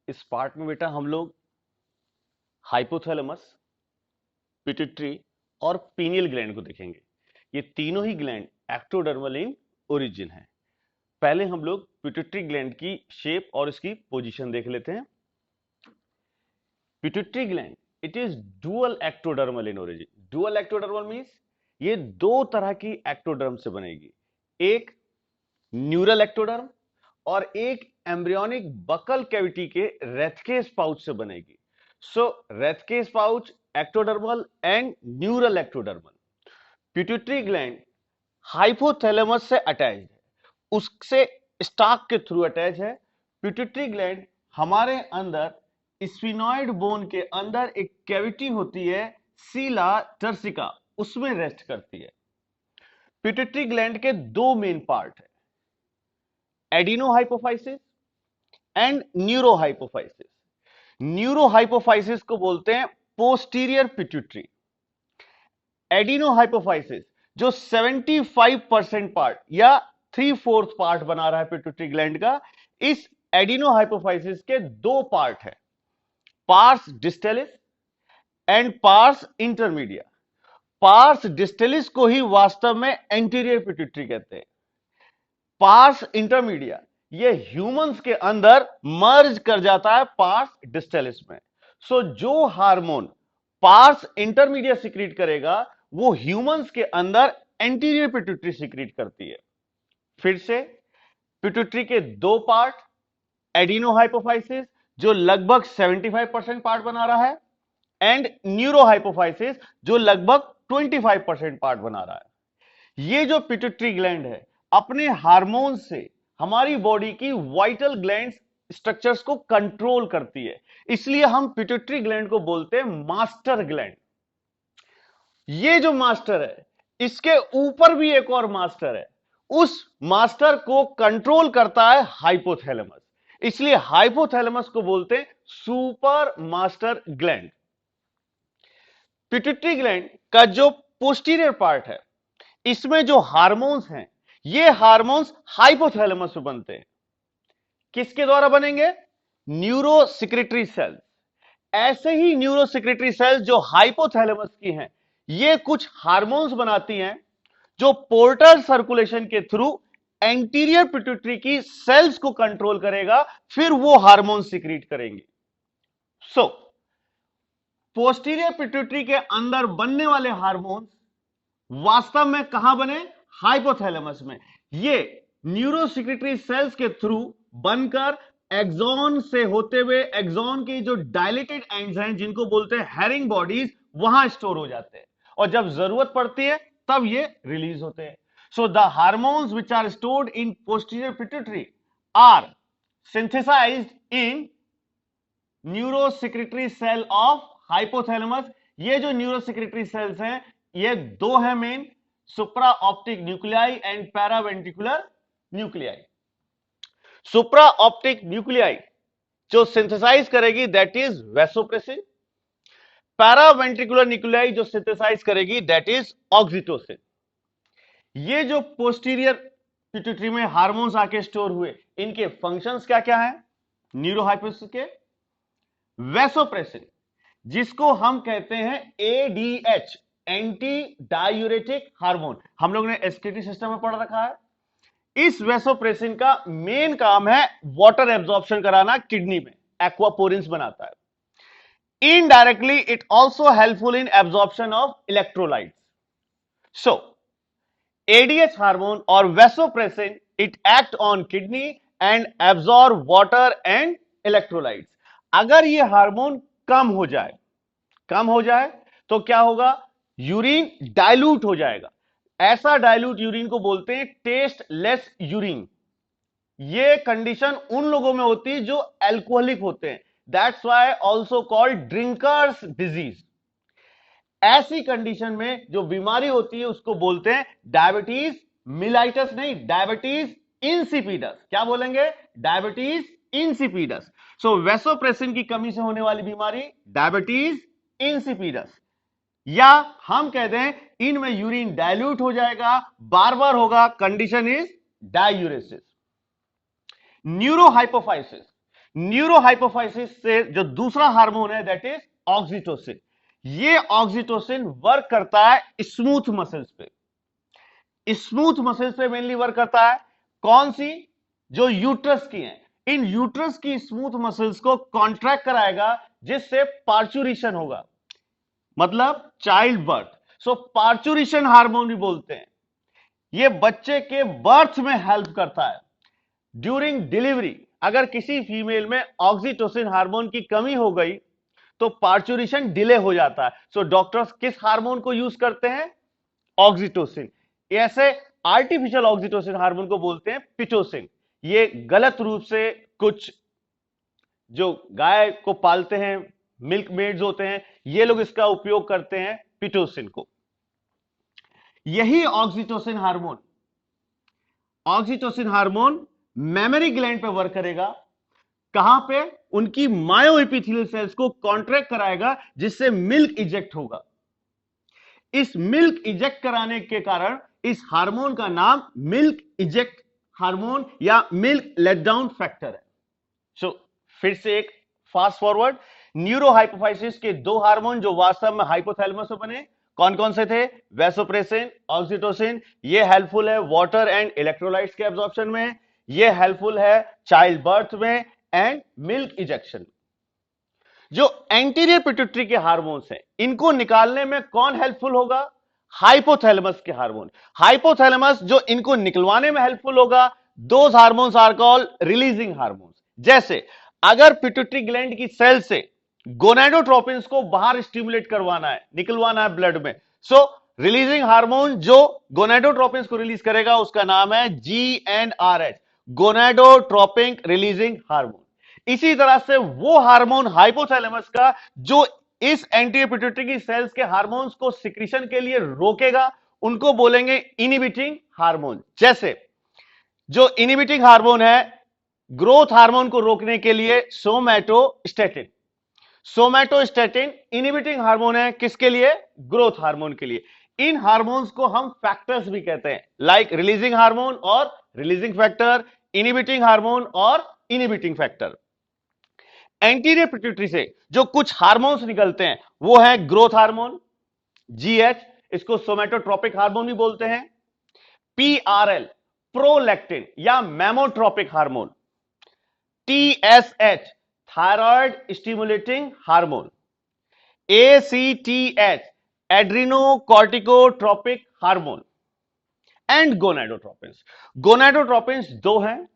इस पार्ट में बेटा हम लोग हाइपोथैलेमस, पिट्यूटरी और पीनियल ग्लैंड को देखेंगे। ये तीनों ही ग्लैंड एक्टोडर्मल इन ओरिजिन है। पहले हम लोग पिट्यूटरी ग्लैंड की शेप और इसकी पोजीशन देख लेते हैं। Pituitary gland it is dual ectodermal in origin. Dual ectodermal means ये दो तरह की एक्टोडर्म से बनेगी, एक न्यूरल एक्टोडर्म और एक एम्ब्रियोनिक बकल कैविटी के रेथकेस पाउच से बनेगी। So Rathke's pouch ectodermal and neural ectodermal. Pituitary gland hypothalamus से अटैच है, उससे स्टाक के थ्रू अटैच है। पिट्यूटरी ग्लैंड हमारे अंदर स्फिनॉइड बोन के अंदर एक कैविटी होती है सीला टर्सिका, उसमें रेस्ट करती है। पिट्यूटरी ग्लैंड के दो मेन पार्ट है, एडिनोहाइपोफाइसिस एंड न्यूरोहाइपोफाइसिस। न्यूरोहाइपोफाइसिस को बोलते हैं पोस्टीरियर पिट्यूटरी। एडिनोहाइपोफाइसिस जो 75% पार्ट या 3/4 पार्ट बना रहा है पिट्यूटरी ग्लैंड का, इस एडिनोहाइपोफाइसिस के दो पार्ट है, pars distalis and pars intermedia. Pars distalis को ही वास्तव में एंटीरियर पिट्यूटरी कहते हैं। पार्स इंटरमीडिया ये ह्यूमंस के अंदर मर्ज कर जाता है पार्स डिस्टेलिस में। सो जो हार्मोन पार्स इंटरमीडिया सिक्रीट करेगा वो ह्यूमंस के अंदर एंटीरियर पिट्यूटरी सिक्रीट करती है। फिर से पिट्यूटरी के दो पार्ट, एडिनोहाइपोफाइसिस जो लगभग 75% पार्ट बना रहा है एंड न्यूरोहाइपोफाइसिस जो लगभग 25% पार्ट बना रहा है। ये जो पिट्यूटरी ग्लैंड है अपने हार्मोन से हमारी बॉडी की वाइटल ग्लैंड स्ट्रक्चर्स को कंट्रोल करती है, इसलिए हम पिट्यूटरी ग्लैंड को बोलते हैं मास्टर ग्लैंड। ये जो मास्टर है इसके ऊपर भी एक और मास्टर है, उस मास्टर को कंट्रोल करता है हाइपोथैलेमस, इसलिए हाइपोथैलेमस को बोलते हैं super master gland. Pituitary gland का जो पोस्टीरियर पार्ट है इसमें जो हार्मोन्स हैं ये हार्मोन्स हाइपोथैलेमस में बनते हैं। किसके द्वारा बनेंगे? Neurosecretory cells. ऐसे ही न्यूरोसेक्रेटरी सेल्स जो हाइपोथैलेमस की हैं ये कुछ हार्मोन्स बनाती हैं जो पोर्टल सर्कुलेशन के थ्रू एंटीरियर पिट्यूटरी की सेल्स को कंट्रोल करेगा, फिर वो हार्मोन सिक्रीट करेंगे। सो पोस्टीरियर पिट्यूटरी के अंदर बनने वाले हार्मोन्स वास्तव में कहां बने? हाइपोथैलेमस में। ये न्यूरोसेक्रेटरी सेल्स के थ्रू बनकर एक्सॉन से होते हुए एक्सॉन के जो डायलेटेड एंड्स हैं जिनको बोलते हैं हेरिंग बॉडीज, वहां स्टोर हो जाते हैं और जब जरूरत पड़ती है तब ये रिलीज होते हैं। So the hormones which are stored in posterior pituitary are synthesized in neurosecretory cell of hypothalamus. ये जो न्यूरोसेक्रेटरी सेल्स हैं ये दो है main, supra optic nuclei and paraventricular nuclei. Supra optic nuclei जो सिंथेसाइज करेगी that is vasopressin. Paraventricular nuclei जो synthesize करेगी दैट इज ऑक्सीटोसिन। ये जो पोस्टीरियर पिट्यूटरी में हार्मोन्स आके स्टोर हुए इनके फंक्शंस क्या क्या है? न्यूरोहाइपोफाइसिस के वैसोप्रेसिन जिसको हम कहते हैं एडीएच, एंटी डायूरेटिक हार्मोन, हम लोग ने एसटीटी सिस्टम में पढ़ रखा है। इस वैसोप्रेसिन का मेन काम है वाटर एब्जॉर्प्शन कराना किडनी में, एक्वापोरिन्स बनाता है। Indirectly it also helpful in absorption of electrolytes. So ADH hormone और vasopressin it act on kidney and absorb water and electrolytes. अगर ये हार्मोन कम हो जाए तो क्या होगा? यूरिन डाइल्यूट हो जाएगा। ऐसा डाइल्यूट यूरिन को बोलते हैं टेस्ट लेस यूरिन। ये कंडीशन उन लोगों में होती है जो अल्कोहलिक होते हैं, that's why also called drinkers disease. ऐसी कंडीशन में जो बीमारी होती है उसको बोलते हैं डायबिटीज मिलाइटस, नहीं डायबिटीज इंसिपिडस। क्या बोलेंगे? Diabetes insipidus. सो वैसोप्रेसिन की कमी से होने वाली बीमारी डायबिटीज इंसिपिडस, या हम कहते हैं इनमें यूरिन डाइल्यूट हो जाएगा, बार बार होगा, condition is diuresis. Neurohypophysis. Neurohypophysis से जो दूसरा हार्मोन है दैट इज ऑक्सीटोसिन। ये ऑक्सीटोसिन वर्क करता है स्मूथ मसल्स पे। स्मूथ मसल्स पे मेनली वर्क करता है। कौन सी? जो यूट्रस की हैं। इन यूट्रस की स्मूथ मसल्स को कॉन्ट्रैक्ट कराएगा जिससे पार्चुरेशन होगा, मतलब चाइल्ड बर्थ। सो पार्चुरेशन हार्मोन भी बोलते हैं। ये बच्चे के बर्थ में हेल्प करता है। ड्यूरिंग डिलीवरी अगर किसी फीमेल में ऑक्सीटोसिन हार्मोन की कमी हो गई तो पार्चुरेशन डिले हो जाता है। सो डॉक्टर्स किस हार्मोन को यूज करते हैं? ऑक्सीटोसिन। ऐसे आर्टिफिशियल ऑक्सीटोसिन हार्मोन को बोलते हैं पिटोसिन। ये गलत रूप से कुछ जो गाय को पालते हैं, मिल्क मेड्स होते हैं, ये लोग इसका उपयोग करते हैं पिटोसिन को। यही ऑक्सीटोसिन हार्मोन मेमोरी ग्लैंड पे वर्क करेगा। कहां पे? उनकी मायोएपिथेलियल सेल्स को कॉन्ट्रैक्ट कराएगा जिससे मिल्क इजेक्ट होगा। इस मिल्क इजेक्ट कराने के कारण इस हार्मोन का नाम मिल्क इजेक्ट हार्मोन या मिल्क लेट डाउन फैक्टर है। सो फिर से एक फास्ट फॉरवर्ड, न्यूरोहाइपोफाइसिस के दो हार्मोन जो वास्तव में हाइपोथैलेमस में बने, कौन कौन से थे? Vasopressin, oxytocin. ये हेल्पफुल है वाटर एंड इलेक्ट्रोलाइट्स के एब्जॉर्प्शन में, ये हेल्पफुल है चाइल्ड बर्थ में एंड मिल्क इजेक्शन। जो एंटीरियर पिट्यूटरी के हार्मोन्स हैं, इनको निकालने में कौन हेल्पफुल होगा? हाइपोथैलेमस के हार्मोन। हाइपोथैलेमस जो इनको निकलवाने में हेल्पफुल होगा, those hormones are called releasing hormones. जैसे अगर पिट्यूटरी ग्लैंड की सेल से गोनाडोट्रोपिन्स को बाहर स्टिमुलेट करवाना है, निकलवाना है ब्लड में, सो रिलीजिंग हार्मोन जो गोनाडोट्रोपिन्स को रिलीज करेगा उसका नाम है GnRH, गोनाडोट्रोपिन रिलीजिंग हार्मोन। इसी तरह से वो हार्मोन हाइपोथैलेमस का जो इस एंटीरियर पिट्यूटरी की सेल्स के हार्मोन्स को सिक्रीशन के लिए रोकेगा, उनको बोलेंगे इनहिबिटिंग हार्मोन। जैसे जो इनहिबिटिंग हार्मोन है ग्रोथ हार्मोन को रोकने के लिए सोमैटोस्टेटिन। सोमैटोस्टेटिन इनहिबिटिंग हार्मोन है किसके लिए? ग्रोथ हार्मोन के लिए। इन हार्मोन्स को हम फैक्टर्स भी कहते हैं, लाइक रिलीजिंग हार्मोन और रिलीजिंग फैक्टर, इनहिबिटिंग हार्मोन और इनहिबिटिंग फैक्टर। एंटीरियर पिट्यूटरी से जो कुछ हार्मोन्स निकलते हैं वो है ग्रोथ हार्मोन GH, इसको सोमैटोट्रोपिक हार्मोन भी बोलते हैं। PRL प्रोलैक्टिन या mammotropic hormone. TSH thyroid stimulating hormone. ACTH adrenocorticotropic hormone and gonadotropins. Gonadotropins दो हैं,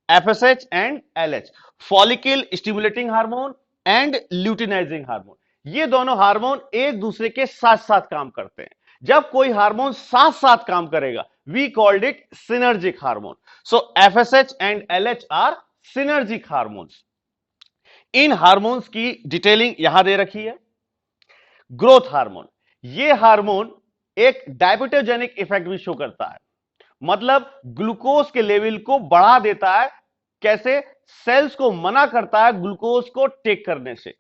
FSH and LH, follicle stimulating hormone and luteinising hormone. ये दोनों हार्मोन एक दूसरे के साथ साथ काम करते हैं। जब कोई हार्मोन साथ साथ काम करेगा we called it synergic hormone. So FSH and LH are synergic hormones. इन हार्मोन्स की डिटेलिंग यहां दे रखी है। ग्रोथ हार्मोन, ये हार्मोन एक डायबिटोजेनिक इफेक्ट भी शो करता है, मतलब ग्लूकोज के लेवल को बढ़ा देता है। कैसे? सेल्स को मना करता है ग्लूकोज को टेक करने से,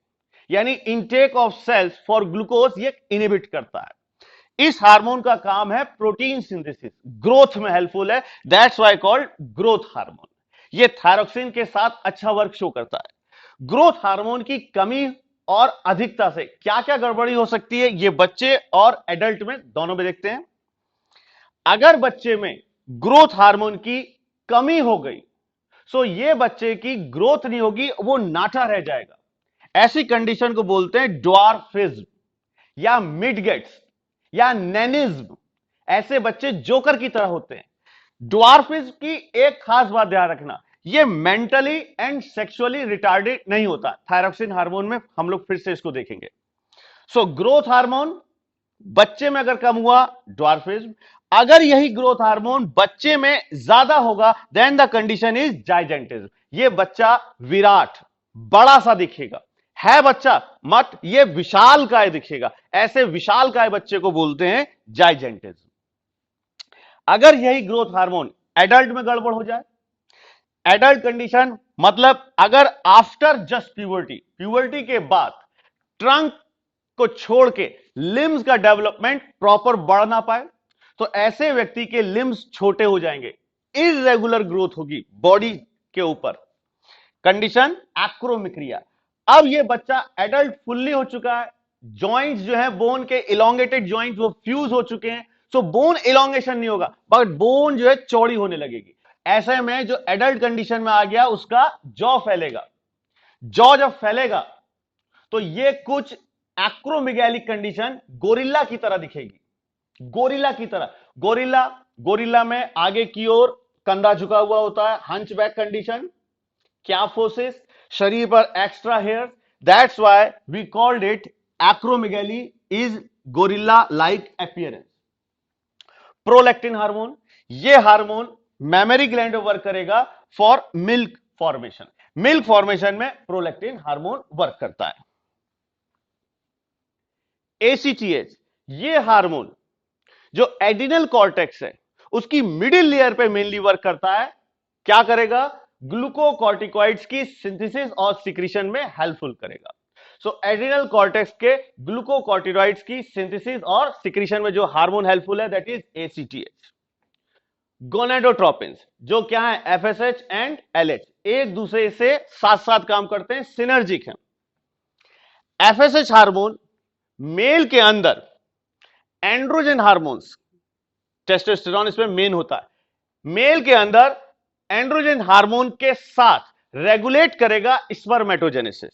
यानी intake of cells for glucose ये इनहिबिट करता है। इस हार्मोन का काम है प्रोटीन सिंथेसिस, ग्रोथ में हेल्पफुल है, that's why called growth hormone. ये थायरोक्सिन के साथ अच्छा वर्क शो करता है। ग्रोथ हार्मोन की कमी और अधिकता से क्या क्या गड़बड़ी हो सकती है, ये बच्चे और एडल्ट में दोनों में देखते हैं। अगर बच्चे में ग्रोथ हार्मोन की कमी हो गई सो ये बच्चे की ग्रोथ नहीं होगी, वो नाटा रह जाएगा। ऐसी कंडीशन को बोलते हैं ड्वार्फिज्म या मिडगेट्स या नैनिज्म। ऐसे बच्चे जोकर की तरह होते हैं। ड्वार्फिज्म की एक खास बात ध्यान रखना, ये मेंटली एंड सेक्सुअली रिटार्डेड नहीं होता। थायरोक्सिन हार्मोन में हम लोग फिर से इसको देखेंगे। सो ग्रोथ हार्मोन बच्चे में अगर कम हुआ ड्वार्फिज्म, अगर यही ग्रोथ हार्मोन बच्चे में ज्यादा होगा देन द कंडीशन इज जाइजेंटिज्म। ये बच्चा विराट बड़ा सा दिखेगा, है बच्चा मत ये विशाल काय दिखेगा, ऐसे विशाल काय बच्चे को बोलते हैं जाइजेंटिज्म। अगर यही ग्रोथ हार्मोन एडल्ट में गड़बड़ हो जाए, एडल्ट कंडीशन मतलब अगर आफ्टर जस्ट प्यूबर्टी, प्यूबर्टी के बाद ट्रंक को छोड़ के लिम्स का डेवलपमेंट प्रॉपर बढ़ ना पाए तो ऐसे व्यक्ति के लिम्स छोटे हो जाएंगे, इररेगुलर ग्रोथ होगी बॉडी के ऊपर। कंडीशन एक्रोमिक्रिया। अब ये बच्चा एडल्ट फुल्ली हो चुका है, जॉइंट्स जो है बोन के इलोंगेटेड जॉइंट्स वो फ्यूज हो चुके हैं, सो बोन इलोंगेशन नहीं होगा बट बोन जो है चौड़ी होने लगेगी। ऐसे में जो एडल्ट कंडीशन में आ गया उसका जॉ फैलेगा। जॉ जब फैलेगा तो ये कुछ एक्रोमिगैलिक कंडीशन गोरिल्ला की तरह दिखेगी, गोरिल्ला की तरह। गोरिल्ला गोरिल्ला में आगे की ओर कंधा झुका हुआ होता है, हंचबैक कंडीशन, क्याफोसिस, शरीर पर extra hair, that's why we called it acromegaly is gorilla like appearance. Prolactin hormone, ये हार्मोन मेमरी ग्लैंड में वर्क करेगा for milk formation. Milk formation में प्रोलैक्टिन हार्मोन वर्क करता है। एसीटीएच, ये हार्मोन जो एडिनल कॉर्टेक्स है उसकी मिडिल लेयर पे मेनली वर्क करता है। क्या करेगा? ग्लूकोकॉर्टिकॉइड्स की सिंथेसिस और सिक्रीशन में हेल्पफुल करेगा। सो एड्रिनल कॉर्टेक्स के ग्लूकोकॉर्टिकॉइड्स की सिंथेसिस और सिक्रीशन में जो हार्मोन हेल्पफुल है दैट इज एसीटीएच। गोनेडोट्रोपिन्स जो क्या है? एफएसएच एंड एलएच, एक दूसरे से साथ साथ काम करते हैं, सिनर्जिक है। एफएसएच हार्मोन मेल के अंदर एंड्रोजन हार्मोन्स, टेस्टोस्टेरोन इसमें मेन होता है, मेल के अंदर एंड्रोजन हार्मोन के साथ रेगुलेट करेगा स्पर्मेटोजेनेसिस।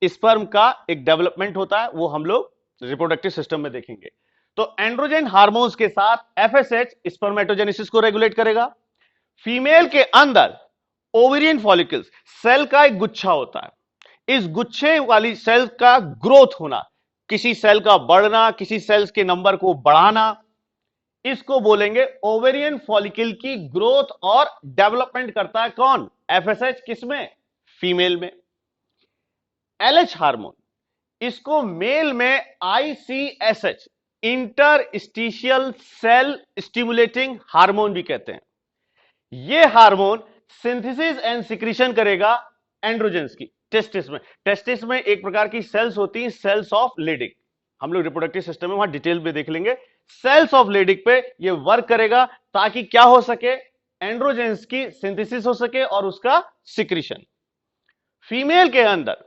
स्पर्म का एक डेवलपमेंट होता है, वो हम लोग रिप्रोडक्टिव सिस्टम में देखेंगे। तो एंड्रोजन हार्मोन्स के साथ एफएसएच स्पर्मेटोजेनेसिस को रेगुलेट करेगा। फीमेल के अंदर ओवेरियन फॉलिकल्स, सेल का एक गुच्छा होता है, इस गुच्छे वाली सेल का ग्रोथ होना, किसी सेल का बढ़ना, किसी सेल्स के नंबर को बढ़ाना, इसको बोलेंगे ओवेरियन फॉलिकल की ग्रोथ और डेवलपमेंट करता है कौन? एफएसएच। किसमें? फीमेल में। एलएच हार्मोन, इसको मेल में आईसीएसएच, इंटरस्टिशियल सेल स्टिमुलेटिंग हार्मोन भी कहते हैं। यह हार्मोन सिंथेसिस एंड सिक्रीशन करेगा एंड्रोजेंस की टेस्टिस में। टेस्टिस में एक प्रकार की सेल्स होती हैं, सेल्स ऑफ लेडिक, हम लोग रिप्रोडक्टिव सिस्टम में वहां डिटेल में देख लेंगे। सेल्स ऑफ लेडिक पे ये वर्क करेगा ताकि क्या हो सके? एंड्रोजेंस की सिंथेसिस हो सके और उसका सिक्रीशन। फीमेल के अंदर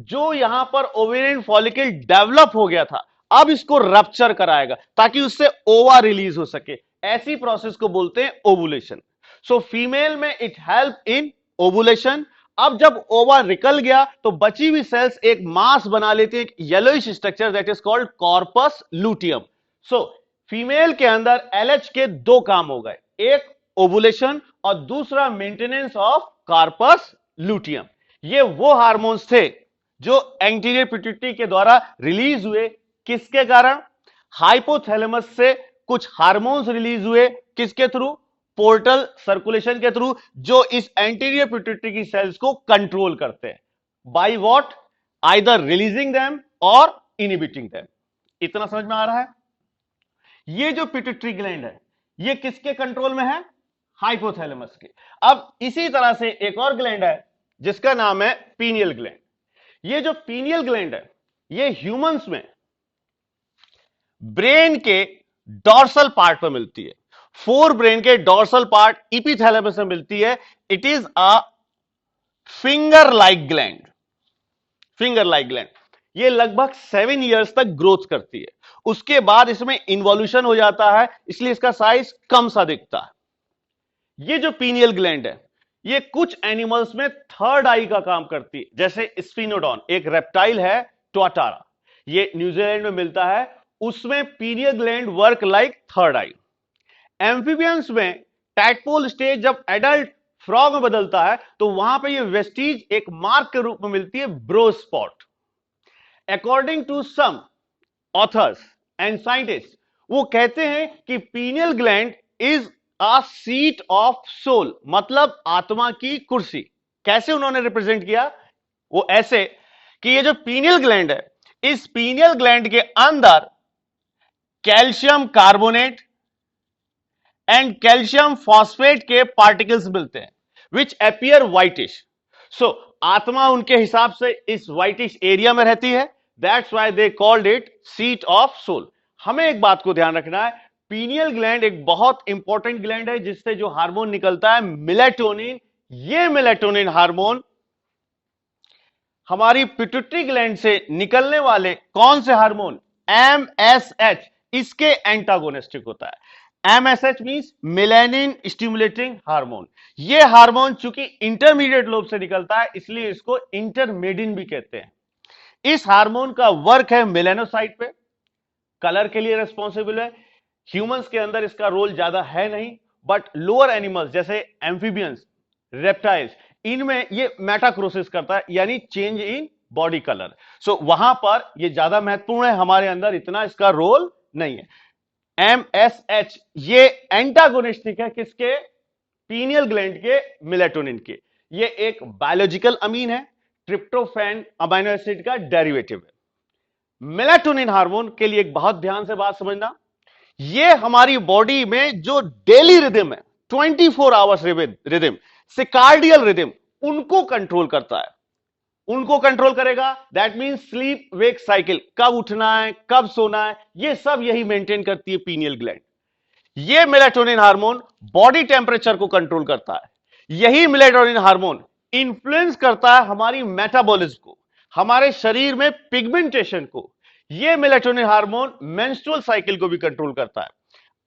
जो यहां पर ओवेरियन फॉलिकल डेवलप हो गया था, अब इसको रप्चर कराएगा ताकि उससे ओवा रिलीज हो सके। ऐसी प्रोसेस को बोलते हैं ओवुलेशन। सो फीमेल में इट हेल्प इन ओवुलेशन। अब जब ओवा निकल गया तो बची हुई सेल्स एक मास बना लेती है, एक yellowish structure that is called corpus luteum. So female के अंदर एलएच के दो काम हो गए, एक ओवुलेशन और दूसरा मेंटेनेंस ऑफ कॉर्पस लूटियम। ये वो हार्मोन्स थे जो एंटीरियर पिट्यूटरी के द्वारा रिलीज हुए। किसके कारण? हाइपोथैलेमस से कुछ हार्मोन्स रिलीज हुए, किसके थ्रू? पोर्टल सर्कुलेशन के थ्रू, जो इस एंटीरियर पिट्यूटरी की सेल्स को कंट्रोल करते हैं। By what? Either releasing them और इनहिबिटिंग देम। इतना समझ में आ रहा है? ये जो पिट्यूटरी ग्लैंड है ये किसके कंट्रोल में है? हाइपोथैलेमस के। अब इसी तरह से एक और ग्लैंड है जिसका नाम है पीनियल ग्लैंड। ये जो पीनियल ग्लैंड है ये ह्यूमंस में ब्रेन के डॉर्सल पार्ट पर मिलती है। फोर ब्रेन के डॉर्सल पार्ट इपिथैलेमस में मिलती है। It is a finger like gland. Finger like gland ये लगभग 7 इयर्स तक ग्रोथ करती है, उसके बाद इसमें इन्वॉल्यूशन हो जाता है, इसलिए इसका साइज कम सा दिखता है। ये जो पीनियल ग्लैंड है ये कुछ एनिमल्स में थर्ड आई का काम करती है, जैसे स्फिनोडॉन एक रेप्टाइल है ट्वाटारा, ये न्यूजीलैंड में मिलता है, उसमें pineal gland work like third eye. Amphibians में टैडपोल स्टेज जब एडल्ट फ्रॉग में बदलता है तो वहां पे ये वेस्टीज एक मार्क के रूप में मिलती है, brow spot. According to some authors and scientist, वो कहते हैं कि pineal gland is a seat of soul, मतलब आत्मा की कुर्सी। कैसे उन्होंने रिप्रेजेंट किया? वो ऐसे कि ये जो पीनियल ग्लैंड है, इस पीनियल ग्लैंड के अंदर calcium carbonate and calcium phosphate के पार्टिकल्स मिलते हैं विच अपीयर व्हाइटिश। सो आत्मा उनके हिसाब से इस व्हाइटिश एरिया में रहती है, that's why they called it seat of soul. हमें एक बात को ध्यान रखना है, पीनियल ग्लैंड एक बहुत इंपॉर्टेंट ग्लैंड है जिससे जो हार्मोन निकलता है मेलेटोनिन, ये मेलेटोनिन हार्मोन हमारी पिट्यूटरी ग्लैंड से निकलने वाले कौन से हार्मोन, एमएसएच, इसके एंटागोनिस्टिक होता है। MSH means melanin stimulating hormone. ये हार्मोन चूंकि इंटरमीडिएट लोब से निकलता है इसलिए इसको इंटरमेडिन भी कहते हैं। इस हार्मोन का वर्क है मेलानोसाइट पे, कलर के लिए रिस्पॉन्सिबल है। ह्यूमंस के अंदर इसका रोल ज्यादा है नहीं, बट लोअर एनिमल्स जैसे एम्फीबियंस, रेप्टाइल्स, इनमें ये मेटाक्रोसिस करता है, यानी चेंज इन बॉडी कलर। सो वहां पर ये ज्यादा महत्वपूर्ण है, हमारे अंदर इतना इसका रोल नहीं है। एमएसएच ये एंटागोनिस्टिक है किसके, पीनियल ग्लैंड के मेलेटोनिन के। ये एक बायोलॉजिकल अमीन है, ट्रिप्टोफैन अमीनो एसिड का डेरिवेटिव है। मेलेटोनिन हार्मोन के लिए एक बहुत ध्यान से बात समझना, ये हमारी बॉडी में जो डेली रिदम है, 24 आवर्स रिदम, सिकार्डियल रिदम, उनको कंट्रोल करता है। उनको कंट्रोल करेगा, that mean sleep wake cycle, कब उठना है कब सोना है, ये सब यही मेंटेन करती है पीनियल ग्लैंड। ये मेलेटोनिन हार्मोन बॉडी टेम्परेचर को कंट्रोल करता है। यही मेलेटोनिन हार्मोन इंफ्लुएंस करता है हमारी मेटाबॉलिज्म को, हमारे शरीर में पिगमेंटेशन को। ये मेलेटोनिन हार्मोन मेंस्ट्रुअल साइकिल को भी कंट्रोल करता है।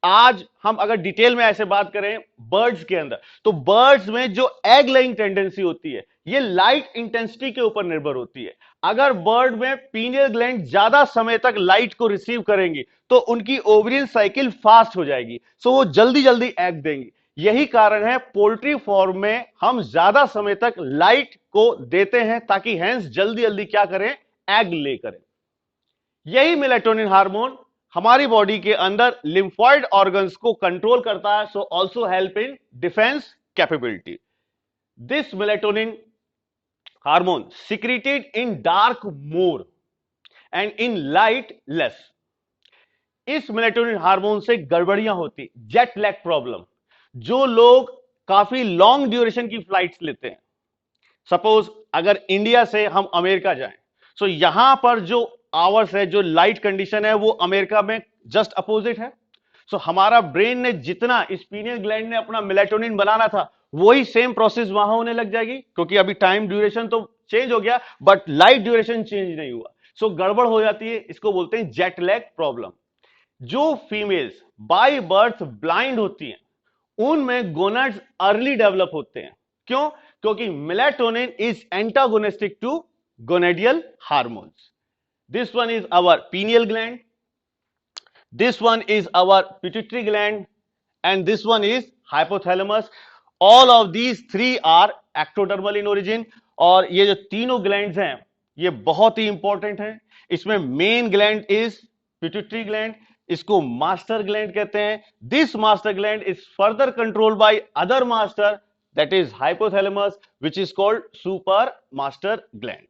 आज हम अगर डिटेल में ऐसे बात करें बर्ड्स के अंदर, तो बर्ड्स में जो एग लेइंग टेंडेंसी होती है ये लाइट इंटेंसिटी के ऊपर निर्भर होती है। अगर बर्ड में पीनियल ग्लैंड ज्यादा समय तक लाइट को रिसीव करेंगी तो उनकी ओवरियन साइकिल फास्ट हो जाएगी, सो वो जल्दी जल्दी एग देंगी। यही कारण है पोल्ट्री फार्म में हम ज्यादा समय तक लाइट को देते हैं ताकि हैंस जल्दी जल्दी क्या करें, एग ले करें। यही मेलेटोनिन हार्मोन हमारी बॉडी के अंदर लिम्फॉइड ऑर्गन्स को कंट्रोल करता है, so also help in defence capability. This melatonin hormone secreted in dark more and in light less. इस मेलेटोनिन हार्मोन से गड़बड़ियां होती, जेट लैग प्रॉब्लम, जो लोग काफी लॉन्ग ड्यूरेशन की फ्लाइट्स लेते हैं, सपोज अगर इंडिया से हम अमेरिका जाएं, सो यहां पर जो आवर्स है, जो लाइट कंडीशन है, वो अमेरिका में जस्ट अपोजिट है। सो हमारा ब्रेन ने जितना इस पीनियल ग्लैंड ने अपना मेलेटोनिन बनाना था, वही सेम प्रोसेस वहां होने लग जाएगी, क्योंकि अभी टाइम ड्यूरेशन तो चेंज हो गया बट लाइट ड्यूरेशन चेंज नहीं हुआ। सो गड़बड़ हो जाती है, इसको बोलते हैं जेट लैग प्रॉब्लम। जो फीमेल्स बाय बर्थ ब्लाइंड होती हैं उनमें गोनाड्स अर्ली डेवलप होते हैं। क्यों? क्योंकि melatonin is antagonistic to gonadial hormones. This one is our pineal gland, this one is our pituitary gland, and this one is hypothalamus. All of these three are ectodermal in origin. और ये जो तीनों glands हैं ये बहुत ही important हैं। इसमें main gland is pituitary gland, इसको मास्टर ग्लैंड कहते हैं। This master gland is further controlled by other master, that is hypothalamus, which is called super master gland.